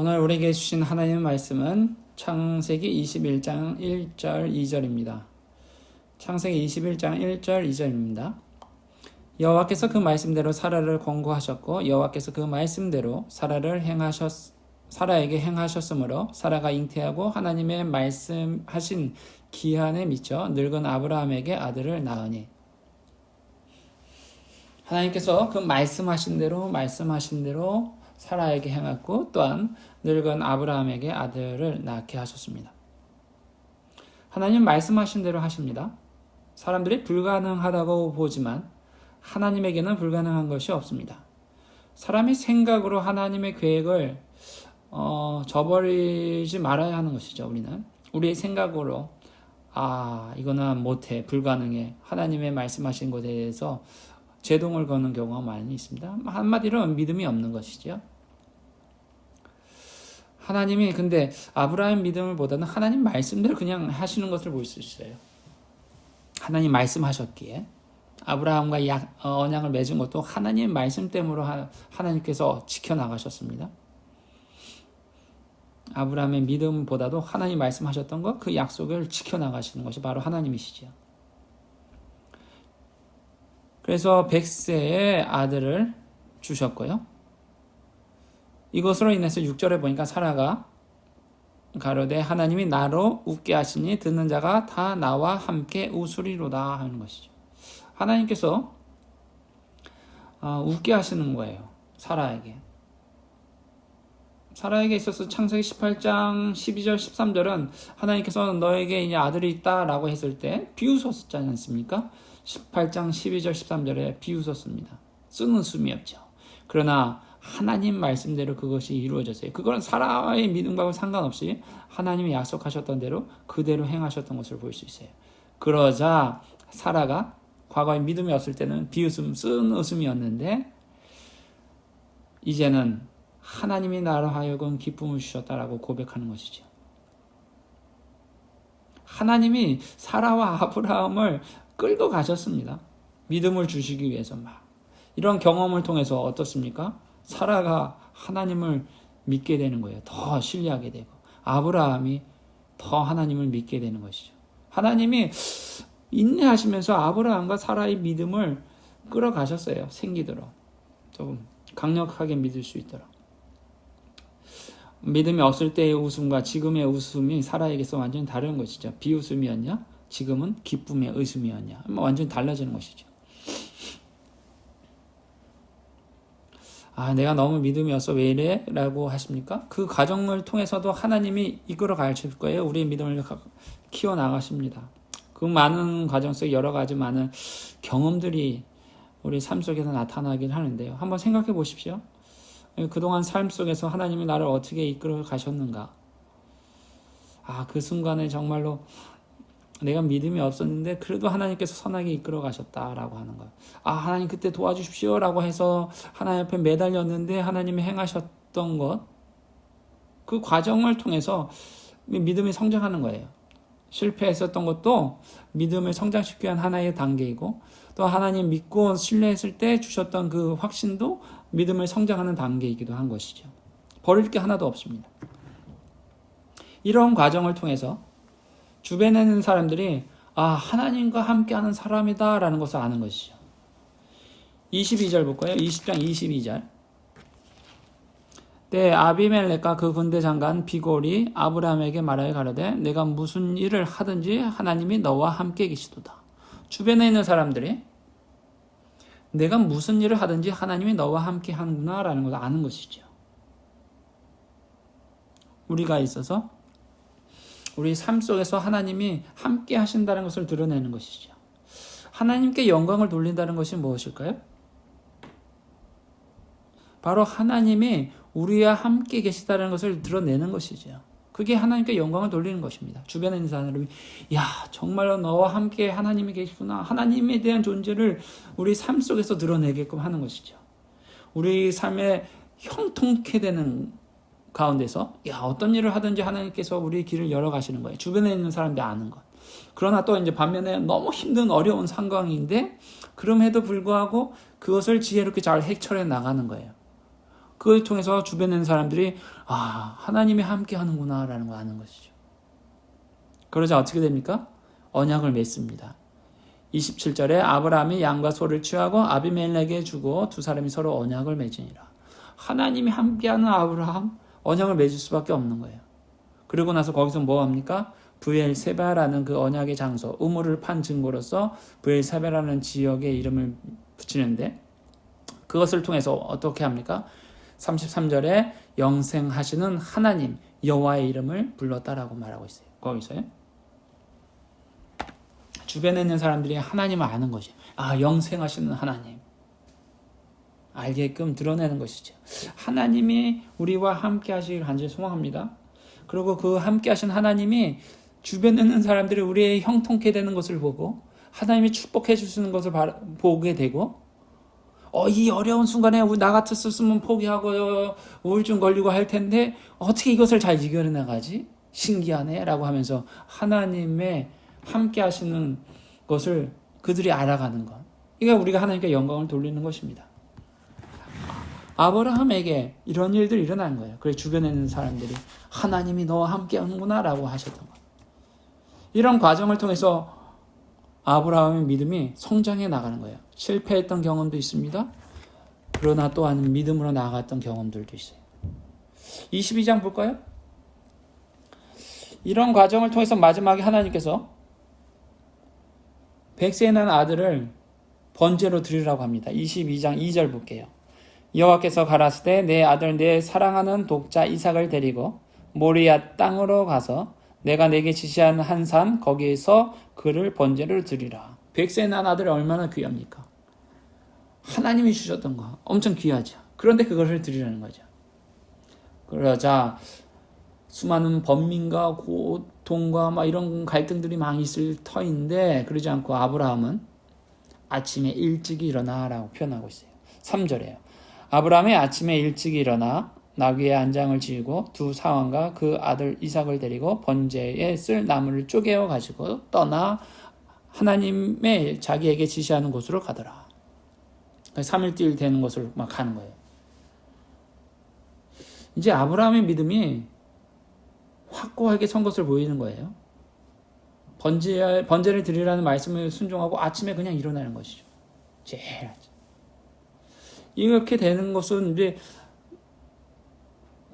오늘 우리에게 주신 하나님의 말씀은 창세기 21장 1절 2절입니다. 창세기 21장 1절 2절입니다. 여호와께서 그 말씀대로 사라를 권고하셨고 여호와께서 그 말씀대로 사라에게 행하셨으므로 사라가 잉태하고 하나님의 말씀하신 기한에 미쳐 늙은 아브라함에게 아들을 낳으니. 하나님께서 그 말씀하신 대로 사라에게 행했고 또한 늙은 아브라함에게 아들을 낳게 하셨습니다. 하나님 말씀하신 대로 하십니다. 사람들이 불가능하다고 보지만 하나님에게는 불가능한 것이 없습니다. 사람이 생각으로 하나님의 계획을 저버리지 말아야 하는 것이죠. 우리의 생각으로 이거는 못해, 불가능해, 하나님의 말씀하신 것에 대해서 제동을 거는 경우가 많이 있습니다. 한마디로 믿음이 없는 것이죠. 하나님이 근데 아브라함 믿음을 보다는 하나님 말씀대로 그냥 하시는 것을 볼 수 있어요. 하나님 말씀하셨기에 아브라함과 언약을 맺은 것도 하나님의 말씀 때문에 하나님께서 지켜나가셨습니다. 아브라함의 믿음보다도 하나님 말씀하셨던 것, 그 약속을 지켜나가시는 것이 바로 하나님이시죠. 그래서 100세의 아들을 주셨고요. 이것으로 인해서 6절에 보니까 사라가 가로되 하나님이 나로 웃게 하시니 듣는 자가 다 나와 함께 웃으리로다 하는 것이죠. 하나님께서 웃게 하시는 거예요. 사라에게 있어서 창세기 18장 12절 13절은 하나님께서 너에게 이제 아들이 있다라고 했을 때 비웃었지 않습니까? 18장 12절 13절에 비웃었습니다. 쓴웃음이었죠. 그러나 하나님 말씀대로 그것이 이루어졌어요. 그거는 사라의 믿음과는 상관없이 하나님이 약속하셨던 대로 그대로 행하셨던 것을 볼 수 있어요. 그러자 사라가 과거에 믿음이 없을 때는 비웃음, 쓴웃음이었는데 이제는 하나님이 나로 하여금 기쁨을 주셨다라고 고백하는 것이죠. 하나님이 사라와 아브라함을 끌고 가셨습니다. 믿음을 주시기 위해서 이런 경험을 통해서 어떻습니까? 사라가 하나님을 믿게 되는 거예요. 더 신뢰하게 되고 아브라함이 더 하나님을 믿게 되는 것이죠. 하나님이 인내하시면서 아브라함과 사라의 믿음을 끌어가셨어요. 생기도록 조금 강력하게 믿을 수 있도록. 믿음이 없을 때의 웃음과 지금의 웃음이 사라에게서 완전히 다른 것이죠. 비웃음이었냐? 지금은 기쁨의 웃음이었냐? 완전히 달라지는 것이죠. 내가 너무 믿음이 없어 왜 이래? 라고 하십니까? 그 과정을 통해서도 하나님이 이끌어 가실 거예요. 우리의 믿음을 키워나가십니다. 그 많은 과정 속에 여러 가지 많은 경험들이 우리 삶 속에서 나타나긴 하는데요. 한번 생각해 보십시오. 그동안 삶 속에서 하나님이 나를 어떻게 이끌어 가셨는가? 그 순간에 정말로 내가 믿음이 없었는데 그래도 하나님께서 선하게 이끌어 가셨다라고 하는 거예요. 하나님 그때 도와주십시오 라고 해서 하나님 앞에 매달렸는데 하나님이 행하셨던 것, 그 과정을 통해서 믿음이 성장하는 거예요. 실패했었던 것도 믿음을 성장시키기 위한 하나의 단계이고 또 하나님 믿고 신뢰했을 때 주셨던 그 확신도 믿음을 성장하는 단계이기도 한 것이죠. 버릴 게 하나도 없습니다. 이런 과정을 통해서 주변에 있는 사람들이 하나님과 함께하는 사람이다 라는 것을 아는 것이죠. 22절 볼까요? 20장 22절. 때 아비멜렉과 그 군대 장관 비골이 아브라함에게 말하여 가로되 내가 무슨 일을 하든지 하나님이 너와 함께 계시도다. 주변에 있는 사람들이 내가 무슨 일을 하든지 하나님이 너와 함께 하는구나 라는 것을 아는 것이죠. 우리가 있어서 우리 삶 속에서 하나님이 함께 하신다는 것을 드러내는 것이죠. 하나님께 영광을 돌린다는 것이 무엇일까요? 바로 하나님이 우리와 함께 계시다는 것을 드러내는 것이죠. 그게 하나님께 영광을 돌리는 것입니다. 주변에 있는 사람들이 정말로 너와 함께 하나님이 계시구나. 하나님에 대한 존재를 우리 삶 속에서 드러내게끔 하는 것이죠. 우리 삶에 형통케 되는 가운데서 어떤 일을 하든지 하나님께서 우리 길을 열어가시는 거예요. 주변에 있는 사람들이 아는 것. 그러나 또 이제 반면에 너무 힘든 어려운 상황인데 그럼에도 불구하고 그것을 지혜롭게 잘 해결해 나가는 거예요. 그걸 통해서 주변에 있는 사람들이 하나님이 함께 하는구나 라는 걸 아는 것이죠. 그러자 어떻게 됩니까? 언약을 맺습니다. 27절에 아브라함이 양과 소를 취하고 아비멜렉에게 주고 두 사람이 서로 언약을 맺으니라. 하나님이 함께하는 아브라함, 언약을 맺을 수밖에 없는 거예요. 그리고 나서 거기서 뭐 합니까? 브엘세바라는 그 언약의 장소, 우물을 판 증거로서 브엘세바라는 지역의 이름을 붙이는데, 그것을 통해서 어떻게 합니까? 33절에 영생하시는 하나님 여호와의 이름을 불렀다라고 말하고 있어요. 거기서요. 주변에 있는 사람들이 하나님을 아는 것이, 영생하시는 하나님 알게끔 드러내는 것이죠. 하나님이 우리와 함께 하시길 간절히 소망합니다. 그리고 그 함께 하신 하나님이 주변에 있는 사람들이 우리의 형통케 되는 것을 보고 하나님이 축복해 주시는 것을 보게 되고, 이 어려운 순간에 나 같았으면 포기하고 우울증 걸리고 할 텐데 어떻게 이것을 잘 이겨내가지? 신기하네 라고 하면서 하나님의 함께 하시는 것을 그들이 알아가는 것. 이게 우리가 하나님께 영광을 돌리는 것입니다. 아브라함에게 이런 일들이 일어난 거예요. 그래서 주변에 있는 사람들이 하나님이 너와 함께 하는구나 라고 하셨던 것. 이런 과정을 통해서 아브라함의 믿음이 성장해 나가는 거예요. 실패했던 경험도 있습니다. 그러나 또한 믿음으로 나아갔던 경험들도 있어요. 22장 볼까요? 이런 과정을 통해서 마지막에 하나님께서 100세에 난 아들을 번제로 드리라고 합니다. 22장 2절 볼게요. 여호와께서 가라사대 내 아들 내 사랑하는 독자 이삭을 데리고 모리아 땅으로 가서 내가 내게 지시한 한 산 거기에서 그를 번제를 드리라. 100세에 난 아들이 얼마나 귀합니까? 하나님이 주셨던 거 엄청 귀하죠. 그런데 그것을 드리라는 거죠. 그러자 수많은 번민과 고통과 이런 갈등들이 많이 있을 터인데, 그러지 않고 아브라함은 아침에 일찍 일어나라고 표현하고 있어요. 3절에요. 아브라함이 아침에 일찍 일어나 나귀의 안장을 지우고 두 사환과 그 아들 이삭을 데리고 번제에 쓸 나무를 쪼개어 가지고 떠나 하나님의 자기에게 지시하는 곳으로 가더라. 3일띠일 되는 곳을 막 가는 거예요. 이제 아브라함의 믿음이 확고하게 선 것을 보이는 거예요. 번제를 드리라는 말씀을 순종하고 아침에 그냥 일어나는 것이죠. 제일 아침. 이렇게 되는 것은 이제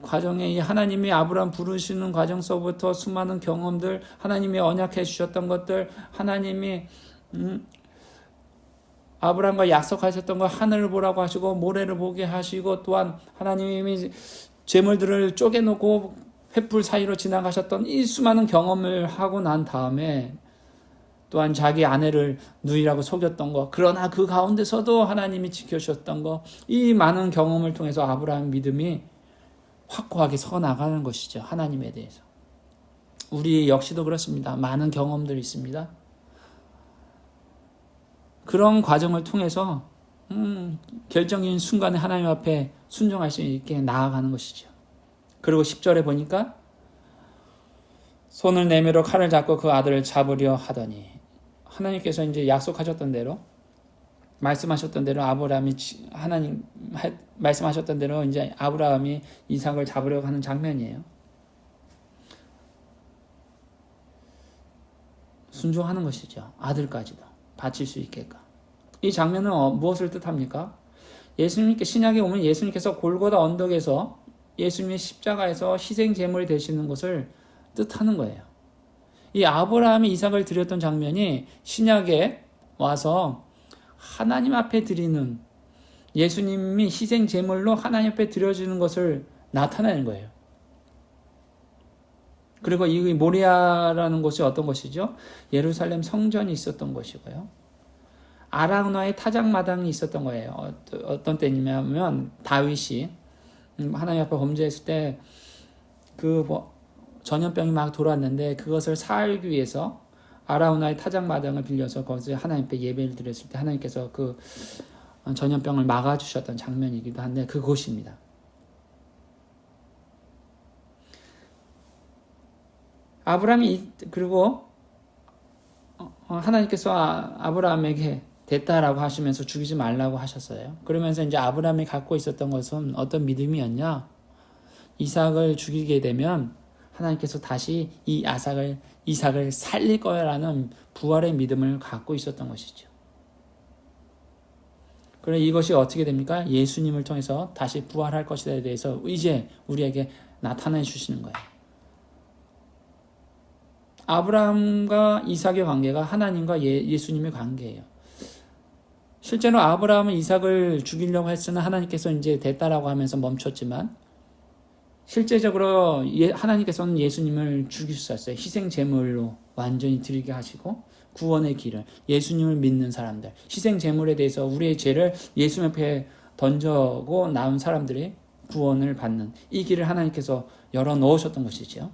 과정에 하나님이 아브라함 부르시는 과정 속부터 수많은 경험들, 하나님이 언약해 주셨던 것들, 하나님이 아브라함과 약속하셨던 거, 하늘을 보라고 하시고 모래를 보게 하시고, 또한 하나님이 재물들을 쪼개놓고 횃불 사이로 지나가셨던 이 수많은 경험을 하고 난 다음에, 또한 자기 아내를 누이라고 속였던 거, 그러나 그 가운데서도 하나님이 지켜주셨던 거, 이 많은 경험을 통해서 아브라함 믿음이 확고하게 서 나가는 것이죠. 하나님에 대해서. 우리 역시도 그렇습니다. 많은 경험들이 있습니다. 그런 과정을 통해서 결정적인 순간에 하나님 앞에 순종할 수 있게 나아가는 것이죠. 그리고 10절에 보니까 손을 내밀어 칼을 잡고 그 아들을 잡으려 하더니, 하나님께서 이제 약속하셨던 대로, 말씀하셨던 대로 하나님 말씀하셨던 대로 이제 아브라함이 이삭을 잡으려고 하는 장면이에요. 순종하는 것이죠. 아들까지도 바칠 수 있게끔. 이 장면은 무엇을 뜻합니까? 예수님께, 신약에 오면 예수님께서 골고다 언덕에서 예수님의 십자가에서 희생 제물이 되시는 것을 뜻하는 거예요. 이 아브라함이 이삭을 드렸던 장면이 신약에 와서 하나님 앞에 드리는, 예수님이 희생 제물로 하나님 앞에 드려지는 것을 나타내는 거예요. 그리고 이 모리아라는 곳이 어떤 곳이죠? 예루살렘 성전이 있었던 곳이고요. 아라우나의 타작마당이 있었던 거예요. 어떤 때냐면 다윗이 하나님 앞에 범죄했을 때 그 전염병이 막 돌았는데, 그것을 살기 위해서 아라우나의 타작마당을 빌려서 거기서 하나님 앞에 예배를 드렸을 때 하나님께서 그 전염병을 막아주셨던 장면이기도 한데, 그곳입니다. 아브라함이, 그리고 하나님께서 아브라함에게 됐다라고 하시면서 죽이지 말라고 하셨어요. 그러면서 이제 아브라함이 갖고 있었던 것은 어떤 믿음이었냐? 이삭을 죽이게 되면 하나님께서 다시 이삭을 살릴 거라는 부활의 믿음을 갖고 있었던 것이죠. 그래 이것이 어떻게 됩니까? 예수님을 통해서 다시 부활할 것에 대해서 이제 우리에게 나타내 주시는 거예요. 아브라함과 이삭의 관계가 하나님과 예수님의 관계예요. 실제로 아브라함은 이삭을 죽이려고 했으나 하나님께서 이제 됐다라고 하면서 멈췄지만 실제적으로 하나님께서는 예수님을 죽이셨어요. 희생 제물로 완전히 드리게 하시고 구원의 길을 예수님을 믿는 사람들, 희생 제물에 대해서 우리의 죄를 예수님 앞에 던져고 나온 사람들이 구원을 받는 이 길을 하나님께서 열어 놓으셨던 것이죠.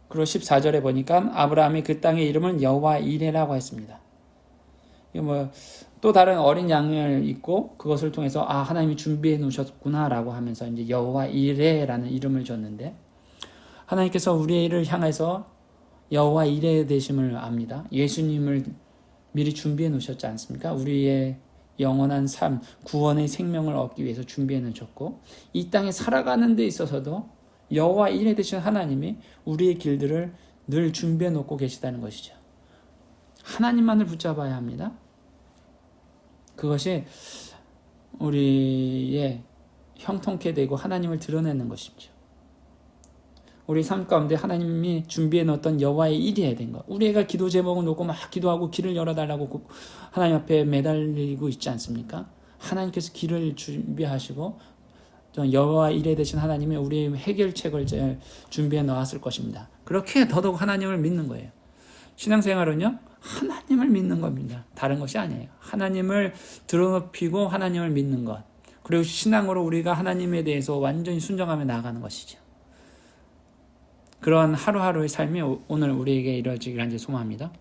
그리고 14절에 보니까 아브라함이 그 땅의 이름을 여호와 이레라고 했습니다. 또 다른 어린 양을 입고 그것을 통해서 하나님이 준비해 놓으셨구나라고 하면서 이제 여호와 이레라는 이름을 줬는데 하나님께서 우리를 향해서 여호와 이레 되심을 압니다. 예수님을 미리 준비해 놓으셨지 않습니까? 우리의 영원한 삶, 구원의 생명을 얻기 위해서 준비해 놓으셨고 이 땅에 살아가는 데 있어서도 여호와 이레 되신 하나님이 우리의 길들을 늘 준비해 놓고 계시다는 것이죠. 하나님만을 붙잡아야 합니다. 그것이 우리의 형통케 되고 하나님을 드러내는 것이죠. 우리 삶 가운데 하나님이 준비해 놓았던 여호와의 일이 된 것. 우리가 기도 제목을 놓고 막 기도하고 길을 열어달라고 하나님 앞에 매달리고 있지 않습니까? 하나님께서 길을 준비하시고 여호와 일에 대신 하나님이 우리의 해결책을 준비해 놓았을 것입니다. 그렇게 더더욱 하나님을 믿는 거예요. 신앙생활은요, 하나님을 믿는 겁니다. 다른 것이 아니에요. 하나님을 드러높이고 하나님을 믿는 것. 그리고 신앙으로 우리가 하나님에 대해서 완전히 순종하며 나아가는 것이죠. 그런 하루하루의 삶이 오늘 우리에게 이루어지기를 소망합니다.